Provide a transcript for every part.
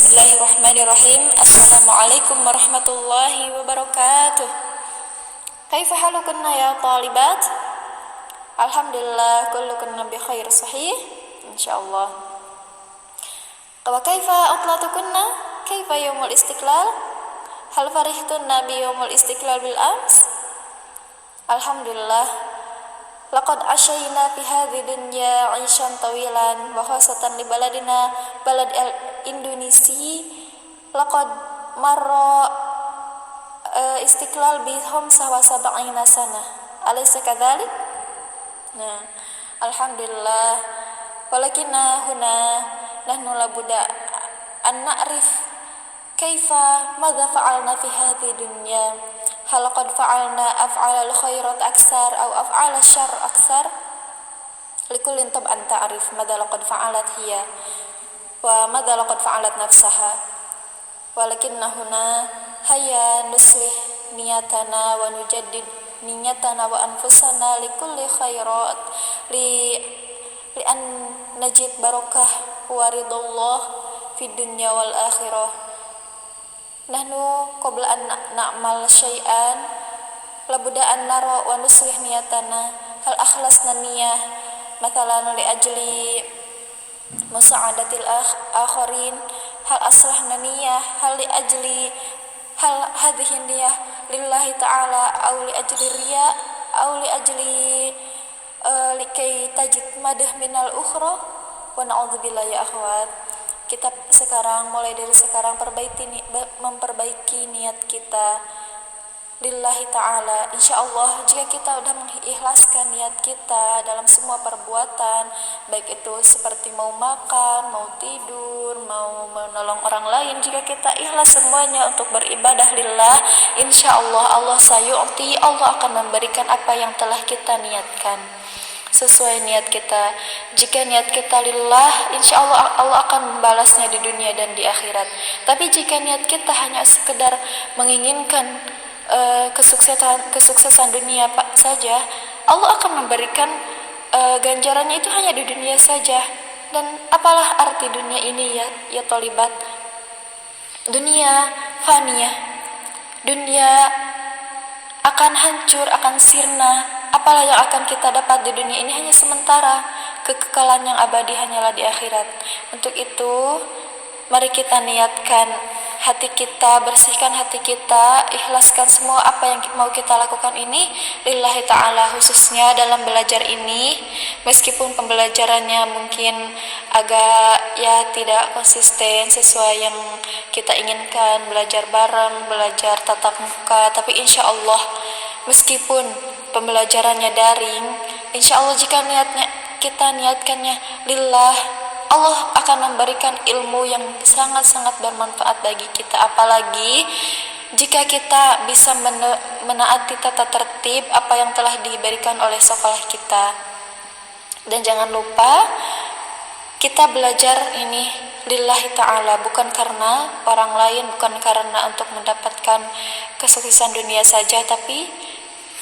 Bismillahirrahmanirrahim. Assalamualaikum warahmatullahi wabarakatuh. Kaifa halukunna ya talibat? Alhamdulillah kullukunna bi khair sahih insyaallah. Wa kaifa utlatukunna? Kaifa yaumul istiqlal? Hal farihtunna bi yaumul istiqlal bil ams? Alhamdulillah. Laqad asyayna fi hadhihi dunya 'aishan tawilan wa khasatan li baladina balad Indonesia laqad marra istiqlal bi 75 sana. Alaysa kadzalik? Nah, alhamdulillah. Walakinna huna nahnu labudda an na'rif kaifa madza fa'alna fi hadhihi dunya. Hal qad fa'alna af'alal khairat aksar aw af'alal syarr aksar? Likullin tab'an ta'rif madza laqad fa'alat hiya wa madza laqad fa'alat nafsaha. Walakinna huna hayya nuslih niyatana wa nujaddid niyatana wa anfusana likulli khairat li an najid barakah wa ridallah fid dunya wal akhirah. Nahnu qabla an na'mal syai'an labudda an nara wa nuslih niyatana hal akhlasna niyah mathalan li ajli musa'adatil akharin hal aslahna niyah hal li ajli hal hadhihi niyah lillahi ta'ala aw li ajli riya aw li ajli likay tajid madah minal ukhra wa na'udzubillah ya akhwat. Kita sekarang, mulai dari sekarang memperbaiki niat kita lillahi ta'ala. Insyaallah jika kita sudah mengikhlaskan niat kita dalam semua perbuatan, baik itu seperti mau makan, mau tidur, mau menolong orang lain, jika kita ikhlas semuanya untuk beribadah lillah, insyaallah Allah sayu'ti, Allah akan memberikan apa yang telah kita niatkan sesuai niat kita. Jika niat kita lillah, insya Allah Allah akan membalasnya di dunia dan di akhirat. Tapi jika niat kita hanya sekedar menginginkan kesuksesan dunia saja, Allah akan memberikan ganjarannya itu hanya di dunia saja. Dan apalah arti dunia ini ya tolibat? Dunia faniyah, dunia akan hancur, akan sirna. Apalah yang akan kita dapat di dunia ini hanya sementara, kekekalan yang abadi hanyalah di akhirat. Untuk itu, mari kita niatkan hati kita, bersihkan hati kita, ikhlaskan semua apa yang mau kita lakukan ini lillahi ta'ala, khususnya dalam belajar ini. Meskipun pembelajarannya mungkin agak tidak konsisten sesuai yang kita inginkan, belajar bareng, belajar tatap muka, tapi insya Allah meskipun pembelajarannya daring, insya Allah jika kita niatkannya lillah, Allah akan memberikan ilmu yang sangat-sangat bermanfaat bagi kita. Apalagi jika kita bisa menaati tata tertib apa yang telah diberikan oleh sekolah kita. Dan jangan lupa kita belajar ini lillahi ta'ala, bukan karena orang lain, bukan karena untuk mendapatkan kesuksesan dunia saja, tapi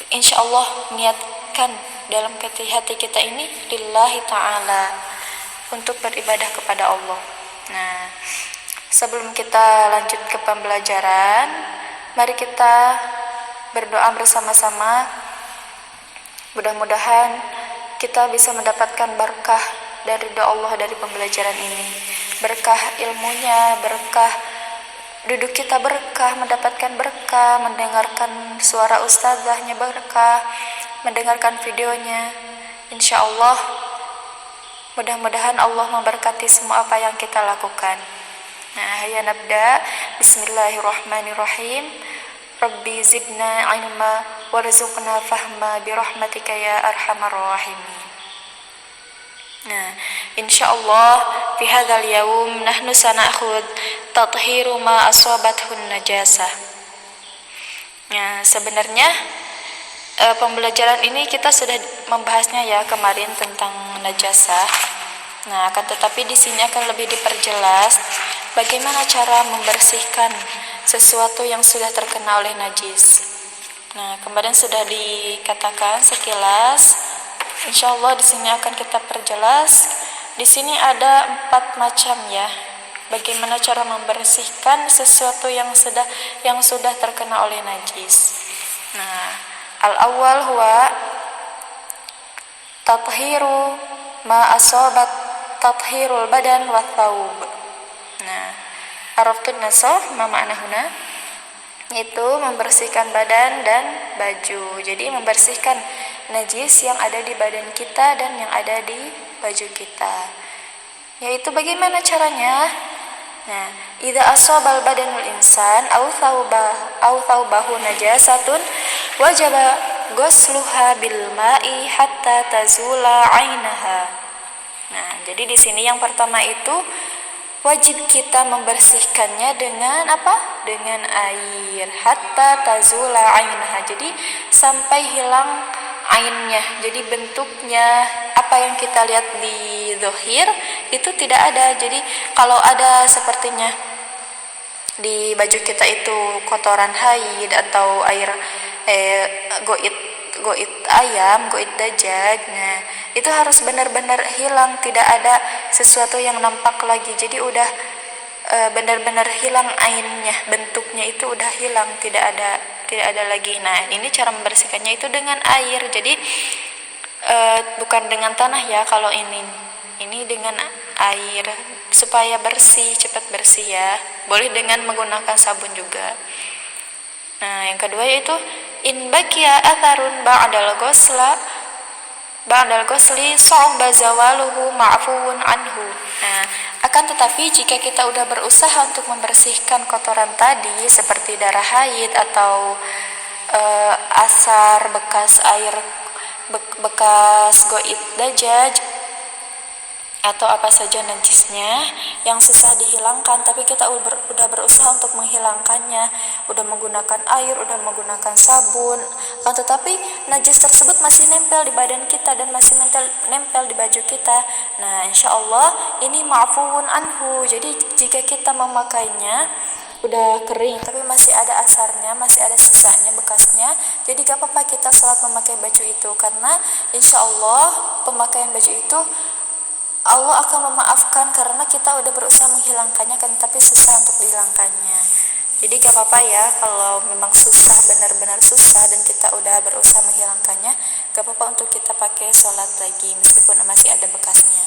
insya Allah niatkan dalam hati kita ini lillahi ta'ala, untuk beribadah kepada Allah. Nah, sebelum kita lanjut ke pembelajaran, mari kita berdoa bersama-sama. Mudah-mudahan kita bisa mendapatkan berkah dari doa Allah dari pembelajaran ini. Berkah ilmunya, berkah duduk kita, berkah mendapatkan berkah, mendengarkan suara ustazahnya berkah, mendengarkan videonya. Insya Allah mudah-mudahan Allah memberkati semua apa yang kita lakukan. Nah, ya nabda. Bismillahirrahmanirrahim. Rabbi zidna ilma warzuqna fahma birahmatika ya arhamar rahimin. Nah, insyaallah fi hadzal yaum nahnu sanakhud tathiru ma asabathun najasah. Nah, sebenarnya pembelajaran ini kita sudah membahasnya ya kemarin tentang najasah. Nah, akan tetapi di sini akan lebih diperjelas bagaimana cara membersihkan sesuatu yang sudah terkena oleh najis. Nah, kemarin sudah dikatakan sekilas. Insyaallah di sini akan kita perjelas. Di sini ada 4 macam ya bagaimana cara membersihkan sesuatu yang sudah terkena oleh najis. Nah, al-awwal huwa tathiru ma asabat tathirul badan wa thawb. Nah, arabtun nasah ma ma'na huna, itu membersihkan badan dan baju. Jadi membersihkan najis yang ada di badan kita dan yang ada di baju kita. Yaitu bagaimana caranya? Nah, idza asabal badanul insan aw thawbahu najasatun wajaba ghusluha bil ma'i hatta tazula 'ainaha. Nah, jadi di sini yang pertama itu wajib kita membersihkannya dengan apa? Dengan air. Hatta tazula 'ainaha. Jadi sampai hilang ainnya. Jadi bentuknya apa yang kita lihat di zahir itu tidak ada. Jadi kalau ada sepertinya di baju kita itu kotoran haid atau air goit ayam, goit dajjal, nah itu harus benar-benar hilang, tidak ada sesuatu yang nampak lagi. Jadi udah benar-benar hilang ainnya, bentuknya itu udah hilang, tidak ada lagi. Nah, ini cara membersihkannya itu dengan air. Jadi bukan dengan tanah ya, kalau ini dengan air supaya bersih, cepat bersih ya. Boleh dengan menggunakan sabun juga. Nah, yang kedua yaitu in baqiya atharun ba'dal ghusli sa'ba zawaluhu ma'fuun anhu. Nah, akan tetapi jika kita udah berusaha untuk membersihkan kotoran tadi seperti darah haid atau asar, bekas air, bekas goit dajjal atau apa saja najisnya yang susah dihilangkan, tapi kita udah berusaha untuk menghilangkannya, udah menggunakan air, udah menggunakan sabun, kan tetapi najis tersebut masih nempel di badan kita dan masih nempel di baju kita. Nah, insya Allah ini ma'fuun anhu. Jadi jika kita memakainya udah kering tapi masih ada asarnya, masih ada sisanya, bekasnya, jadi gak apa-apa kita salat memakai baju itu, karena insya Allah pemakaian baju itu Allah akan memaafkan karena kita udah berusaha menghilangkannya kan, tapi susah untuk dihilangkannya. Jadi gak apa-apa ya kalau memang susah, benar-benar susah dan kita udah berusaha menghilangkannya, gak apa-apa untuk kita pakai sholat lagi meskipun masih ada bekasnya.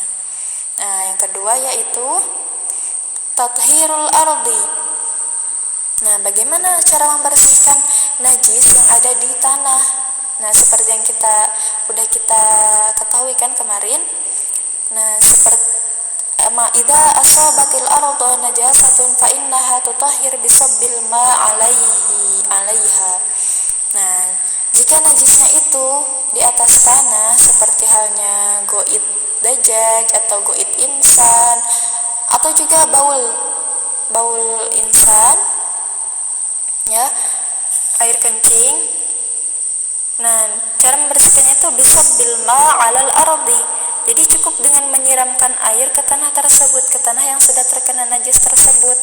Nah, yang kedua yaitu tathhirul ardi. Nah, bagaimana cara membersihkan najis yang ada di tanah? Nah, seperti yang kita ketahui kan kemarin. Nah, seperti idza asabatil ardu najasatun fa innaha tutahhir bisabbil ma alaiha. Nah, jika najisnya itu di atas tanah seperti halnya goit dajjal atau goit insan atau juga baul insan ya, air kencing. Nah, cara membersihkannya itu bisabbil ma alal ardi. Jadi cukup dengan menyiramkan air ke tanah tersebut, ke tanah yang sudah terkena najis tersebut.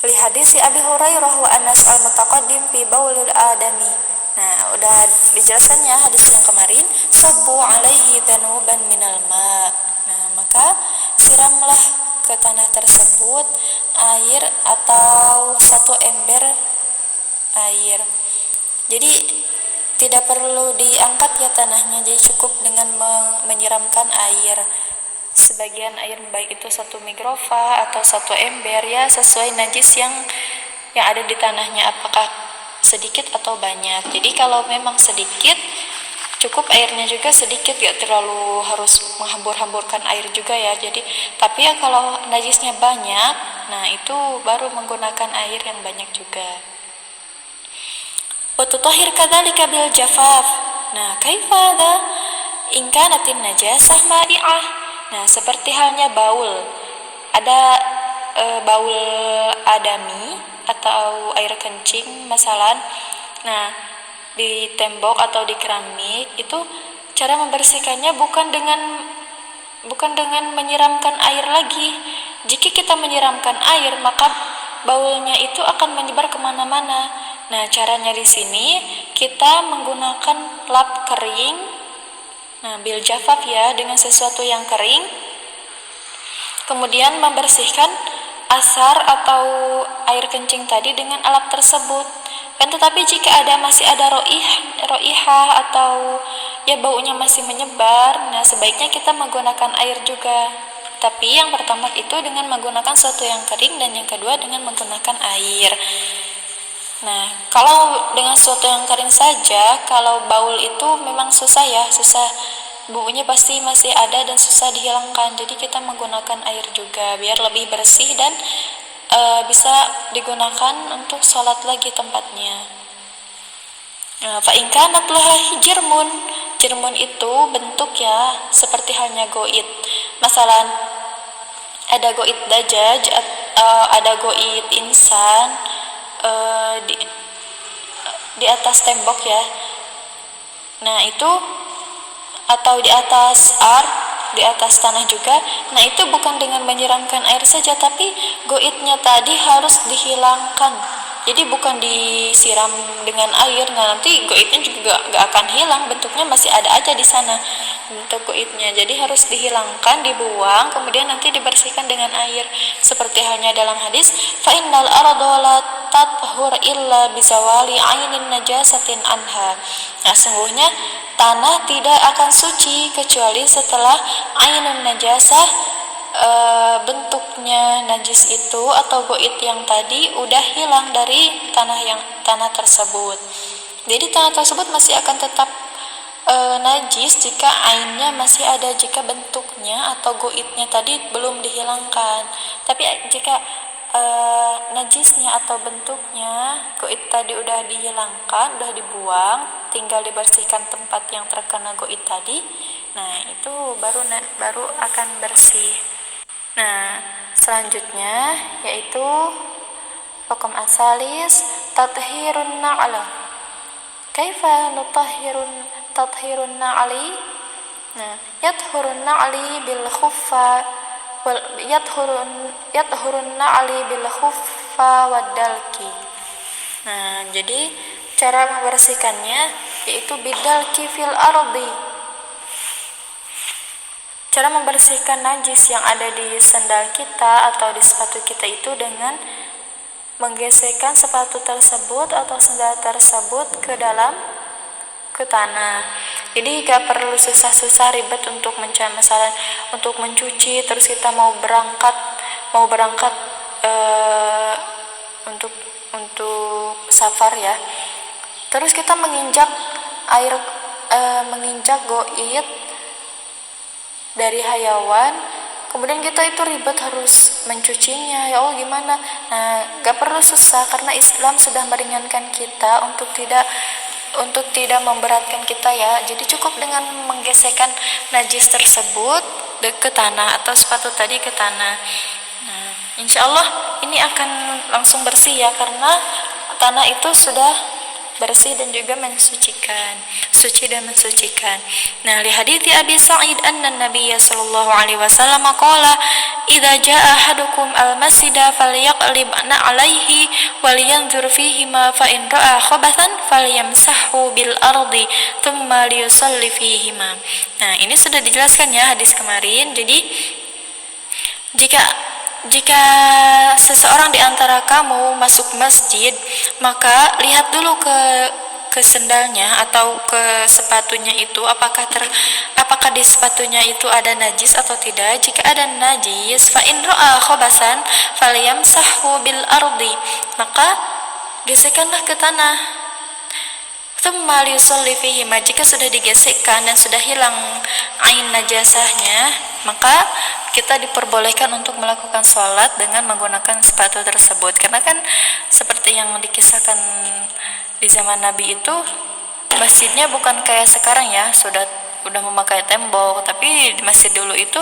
Li hadis Abi Hurairah wa Anas al-mutaqaddim fi baulil adami. Nah, udah dijelaskannya hadis yang kemarin, sabbu alaihi dhanuban minal ma. Nah, maka siramlah ke tanah tersebut air atau satu ember air. Jadi tidak perlu diangkat ya tanahnya, jadi cukup dengan menyiramkan air. Sebagian air baik itu 1 mikrofah atau 1 ember ya, sesuai najis yang ada di tanahnya, apakah sedikit atau banyak. Jadi kalau memang sedikit, cukup airnya juga sedikit, gak terlalu harus menghambur-hamburkan air juga ya. Jadi tapi ya kalau najisnya banyak, nah itu baru menggunakan air yang banyak juga. Wa tutahhir kadzalika bil jafaf. Nah, kaifa hadza? In kanatin najasah ma'i'ah. Nah, seperti halnya baul. Ada baul adami atau air kencing masalan. Nah, di tembok atau di keramik itu cara membersihkannya bukan dengan menyiramkan air lagi. Jika kita menyiramkan air, maka baulnya itu akan menyebar kemana-mana. Nah, caranya di sini kita menggunakan lap kering. Nah, bil jafaf ya, dengan sesuatu yang kering. kemudian membersihkan asar atau air kencing tadi dengan alat tersebut. Kan tetapi jika masih ada roihah atau ya baunya masih menyebar, nah sebaiknya kita menggunakan air juga. Tapi yang pertama itu dengan menggunakan sesuatu yang kering, dan yang kedua dengan menggunakan air. Nah, kalau dengan sesuatu yang kering saja, kalau baul itu memang susah, baunya pasti masih ada dan susah dihilangkan. Jadi kita menggunakan air juga biar lebih bersih dan bisa digunakan untuk sholat lagi tempatnya. Fa in kanat laha jirmun itu bentuk ya, seperti halnya goit. Masalan ada goit dajaj, ada goit insan di atas tembok ya. Nah itu, atau di atas di atas tanah juga. Nah itu bukan dengan menyiramkan air saja, tapi goitnya tadi harus dihilangkan. Jadi bukan disiram dengan air, nah nanti goitnya juga gak akan hilang, bentuknya masih ada aja di sana bentuk goitnya. Jadi harus dihilangkan, dibuang, kemudian nanti dibersihkan dengan air. Seperti halnya dalam hadis, fa innal arda la tathur illa bizawali ainin najasatin anha. Nah sungguhnya tanah tidak akan suci kecuali setelah ainun najasah, bentuknya najis itu atau goit yang tadi udah hilang dari tanah tersebut. Jadi tanah tersebut masih akan tetap najis jika ainnya masih ada, jika bentuknya atau goitnya tadi belum dihilangkan. Tapi jika najisnya atau bentuknya goit tadi udah dihilangkan, udah dibuang, tinggal dibersihkan tempat yang terkena goit tadi, nah itu baru akan bersih. Nah selanjutnya yaitu hukum asalis tathhirun na'la. Kaifa tathhirun na'li? Nah yathurun na'li bil khuffa yathurun na'li bil khuffa wadalki. Nah jadi cara membersihkannya yaitu bidalki fil ardi. Cara membersihkan najis yang ada di sandal kita atau di sepatu kita itu dengan menggesekkan sepatu tersebut atau sandal tersebut ke tanah. Jadi gak perlu susah-susah ribet untuk untuk mencuci. Terus kita mau berangkat untuk safar ya. Terus kita menginjak goit dari hayawan, kemudian kita itu ribet harus mencucinya, ya Allah gimana. Nah gak perlu susah, karena Islam sudah meringankan kita untuk tidak memberatkan kita ya. Jadi cukup dengan menggesekkan najis tersebut ke tanah atau sepatu tadi ke tanah. Nah insya Allah ini akan langsung bersih ya, karena tanah itu sudah bersih dan juga suci dan mensucikan. Nah, li hadithi Abi Sa'id anna Nabiy sallallahu alaihi wasallam qala idza jaa ahadukum al-masjida falyaqlib alaihi walyanzur fihi ma fa in ra'a khabathan falyamsahhu bil ardi thumma liyusalli fihi ma. Nah, ini sudah dijelaskan ya hadis kemarin. Jadi jika seseorang di antara kamu masuk masjid, maka lihat dulu ke sendalnya atau ke sepatunya itu, apakah di sepatunya itu ada najis atau tidak. Jika ada najis, fa in ra'a khabasan falyamsahhu bil ardi, maka gesekkanlah ke tanah. Tsumma liyusalli fihi, jika sudah digesekkan dan sudah hilang ain najasahnya, maka kita diperbolehkan untuk melakukan sholat dengan menggunakan sepatu tersebut. Karena kan seperti yang dikisahkan di zaman Nabi itu, masjidnya bukan kayak sekarang ya, udah memakai tembok. Tapi di masjid dulu itu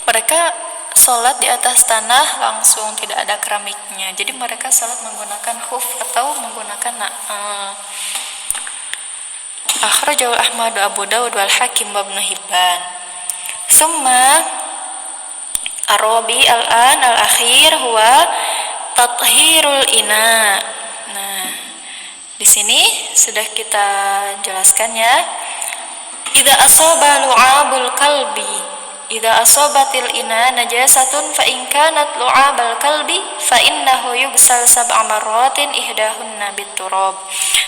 mereka sholat di atas tanah langsung, tidak ada keramiknya. Jadi mereka sholat menggunakan khuf atau menggunakan akhrajahu Ahmad, Abu Dawud wal Hakim wa Ibnu Hibban. Summa Arabi al-akhir huwa tathhirul ina. Nah, di sini sudah kita jelaskan ya. Idza asaba lu'abul kalbi idza asabatil ina najasatun fa in kanat lu'abal kalbi fa innahu yughsal sab'a marratin ihdahunna biturab.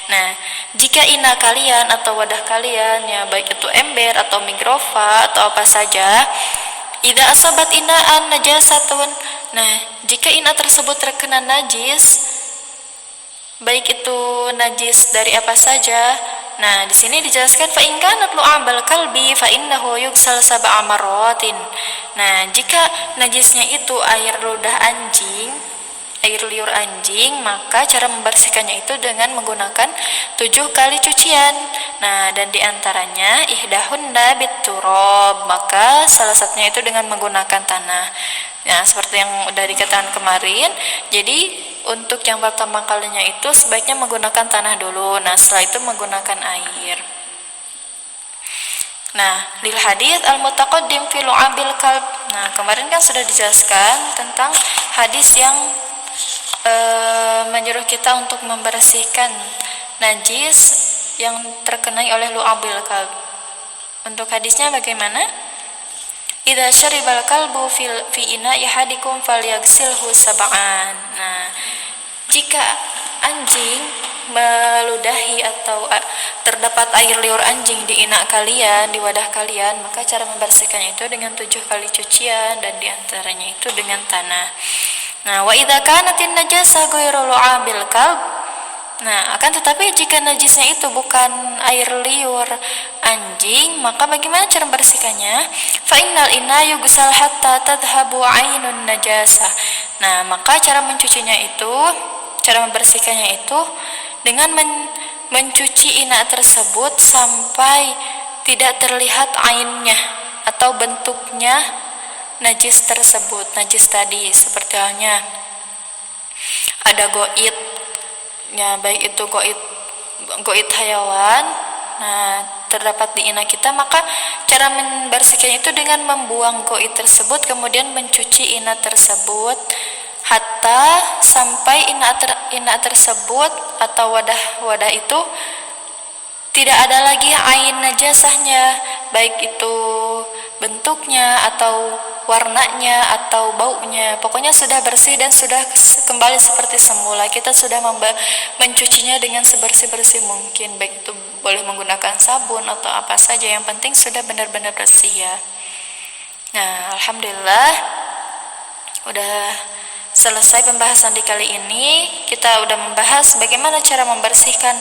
Nah, jika ina kalian atau wadah kalian, ya baik itu ember atau migrofa atau apa saja, idza asabat inaan najasatun, nah jika ina tersebut terkena najis, baik itu najis dari apa saja. Nah, di sini dijelaskan fa in kanat lu'abal kalbi fa innahu yughsal sab'a marratin. Nah, jika najisnya itu air ludah anjing, air liur anjing, maka cara membersihkannya itu dengan menggunakan 7 kali cucian. Nah, dan diantaranya ihdahunna biturab, maka salah satunya itu dengan menggunakan tanah. Nah, seperti yang udah dikatakan kemarin, jadi untuk yang pertama kalinya itu sebaiknya menggunakan tanah dulu. Nah, setelah itu menggunakan air. Nah, lil hadits al-mutaqaddim fi lu'abil kalb. Nah, kemarin kan sudah dijelaskan tentang hadis yang menyuruh kita untuk membersihkan najis yang terkena oleh lu'abil kalb. Untuk hadisnya bagaimana? Idza syaribal kalbu fi ina'i ahadikum falyaghsilhu sab'an. Nah, jika anjing meludahi atau terdapat air liur anjing di ina kalian, di wadah kalian, maka cara membersihkannya itu dengan 7 kali cucian, dan diantaranya itu dengan tanah. Nah, wa idza kanatin najasa ghairu lu'abil kalb. Nah, akan tetapi jika najisnya itu bukan air liur anjing, maka bagaimana cara membersihkannya? Fa innal ina yughsal hatta tadhhabu 'ainun najasah. Nah, maka cara mencucinya itu, cara membersihkannya itu dengan mencuci ina tersebut sampai tidak terlihat ainnya atau bentuknya najis tersebut, najis tadi, seperti halnya ada goit, ya baik itu goit hayawan, nah terdapat di ina kita, maka cara membersihkannya itu dengan membuang goit tersebut, kemudian mencuci ina tersebut hatta sampai ina tersebut atau wadah itu tidak ada lagi ain najasahnya, baik itu bentuknya atau warnanya atau baunya, pokoknya sudah bersih dan sudah kembali seperti semula. Kita sudah mencucinya dengan sebersih-bersih mungkin, baik itu boleh menggunakan sabun atau apa saja, yang penting sudah benar-benar bersih ya. Nah, alhamdulillah udah selesai pembahasan di kali ini. Kita udah membahas bagaimana cara membersihkan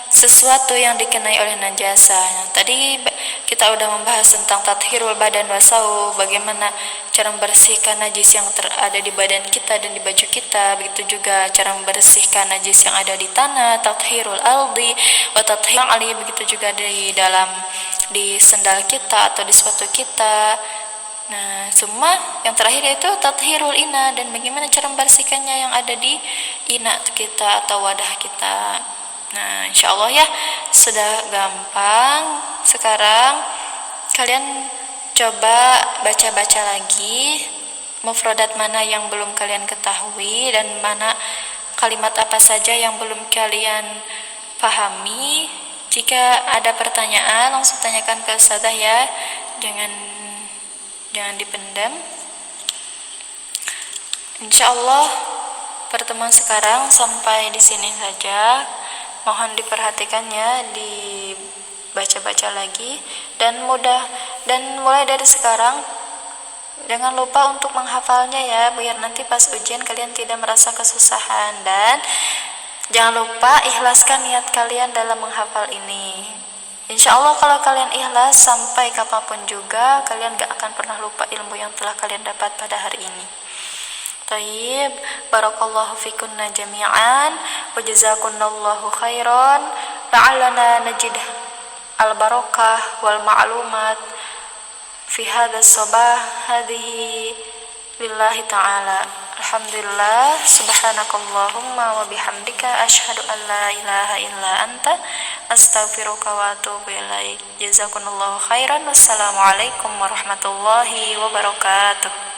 sesuatu yang dikenai oleh najasa. Nah, tadi kita udah membahas tentang tathhirul badan wasau, bagaimana cara membersihkan najis yang ada di badan kita dan di baju kita. Begitu juga cara membersihkan najis yang ada di tanah, tathhirul aldi wa tathhirul ali, begitu juga di sendal kita atau di sepatu kita. Nah, semua yang terakhir yaitu tathhirul ina, dan bagaimana cara membersihkannya yang ada di ina kita atau wadah kita. Nah, insyaallah ya sudah gampang. Sekarang kalian coba baca-baca lagi mufradat mana yang belum kalian ketahui dan mana kalimat apa saja yang belum kalian pahami. Jika ada pertanyaan langsung tanyakan ke ustazah ya, jangan dipendam. Insyaallah pertemuan sekarang sampai di sini saja. Mohon diperhatikannya, dibaca-baca lagi, dan mulai dari sekarang jangan lupa untuk menghafalnya ya, biar nanti pas ujian kalian tidak merasa kesusahan. Dan jangan lupa ikhlaskan niat kalian dalam menghafal ini. Insya Allah kalau kalian ikhlas, sampai kapanpun juga kalian gak akan pernah lupa ilmu yang telah kalian dapat pada hari ini. Taib, barakallahu fikunna jami'an wa jazakunallahu khairan, la'allana najid al-barakah wal ma'lumat fi hadha sabah hadhihi lillahi ta'ala. Alhamdulillah, subhanakallahumma wa bihamdika asyhadu an la ilaha illa anta astaghfiruka wa atubu ilaik. Jazakumullahu khairan. Wassalamualaikum warahmatullahi wabarakatuh.